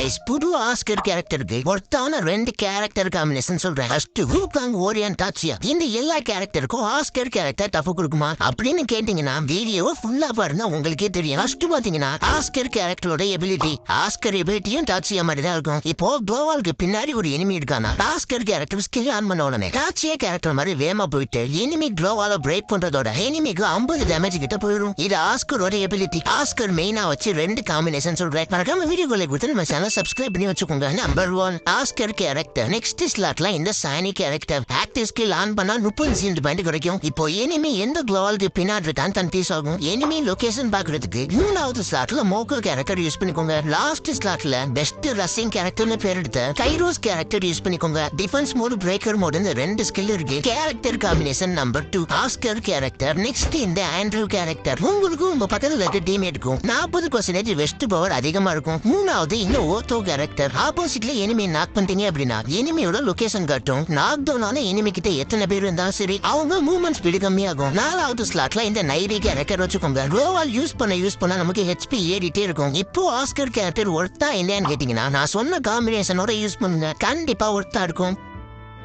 Guys புது Oscar கேரக்டருக்கு ஒருத்தான 2 character combination சொல்றேன். ஃபர்ஸ்ட் ஹூகாங் ஓரியன் டாச்சியா. இந்த எல்லா கேரக்டருக்கும் ஆஸ்கர் கேரக்டர் டஃப் கொடுக்குமா அப்படின்னு கேட்டீங்கன்னா வீடியோவை ஃபுல்லா பாருங்க உங்களுக்கே தெரியும். ஃபர்ஸ்ட் பாத்தீங்கன்னா ஆஸ்கர் கேரக்டரோட எபிலிட்டி. ஆஸ்கர் எபிலிட்டியும் டாச்சியா மாதிரி தான் இருக்கும். இப்போ குளோவாலுக்கு பின்னாடி ஒரு எனிமி இருக்கானா ஆஸ்கர் கேரக்டர் ஸ்கில் ஆன் பண்ண உடனே டாச்சியா கேரக்டர் மாதிரி வேமா போயிட்டு எனிமி குளோவால பிரேக் பண்றதோட எனிமிக்கு 50 டேமேஜ் கிட்ட போயிடும். இது ஆஸ்கரோட எபிலிட்டி. ஆஸ்கர் மெயினா வச்சு 2 காம்பினேஷன் சொல்றேன். மறக்காம வீடியோக்குள்ள கொடுத்து நம்ம சேனல் சப்ஸ்கிரைப் பண்ணி வச்சுக்கோங்க. Number 1 Oscar character. நெக்ஸ்ட் ஸ்லாட்ல இந்த சானி கேரக்டர் ஆக்டிவ் ஸ்கில் ஆன் பண்ணா 30 பாயிண்ட் கிடைக்கும். இப்போ எனிமி எந்த குளோவாலுக்கு பின்னாடி இருக்கான்னு கன்ஃபியூஸ் ஆகும். எனிமி லொகேஷன் பாக்குறதுக்கு 3வது ஸ்லாட்ல மோக்கோ கேரக்டர் யூஸ் பண்ணிக்கோங்க. லாஸ்ட் ஸ்லாட்ல பெஸ்ட் ரஷிங் கேரக்டர்னு பேர் எடுத்த கைரோஸ் கேரக்டர் யூஸ் பண்ணிக்கோங்க. Defence mode breaker mode 2 skill இருக்கு. Character combination number 2 Oscar character. Next இந்த ஆண்ட்ரூ கேரக்டர். உங்களுக்கும் உங்க பக்கத்துல இருக்க டீம்மேட்டுக்கும் 40% வெஸ்ட் பவர் அதிகமா இருக்கும். 3வது இந்த ஓட்டோ கேரக்டர். ஆப்போசிட்ல எனிமி நாக் பண்ணிட்டீங்க அப்படின்னா எனிமியோட லொகேஷன் காட்டும். நாக் டவுன் ஆன எனிமி கிட்ட எத்தனை பேர் இருந்தாலும் சரி அவங்க மூவ்மெண்ட் ஸ்பீடு கம்மியாகும். 4வது ஸ்லாட்ல இந்த நைரி கேரக்டர் வச்சுக்கோங்க. குளோவால் யூஸ் பண்ண நமக்கு ஹெச்பி ஏறிட்டே இருக்கும். இப்போ ஆஸ்கர் கேரக்டர் ஒர்த்தா இல்லையான்னு கேட்டீங்கன்னா நான் சொன்ன காம்பினேஷனோட யூஸ் பண்ணுங்க. கண்டிப்பா ஒர்த்தா இருக்கும்.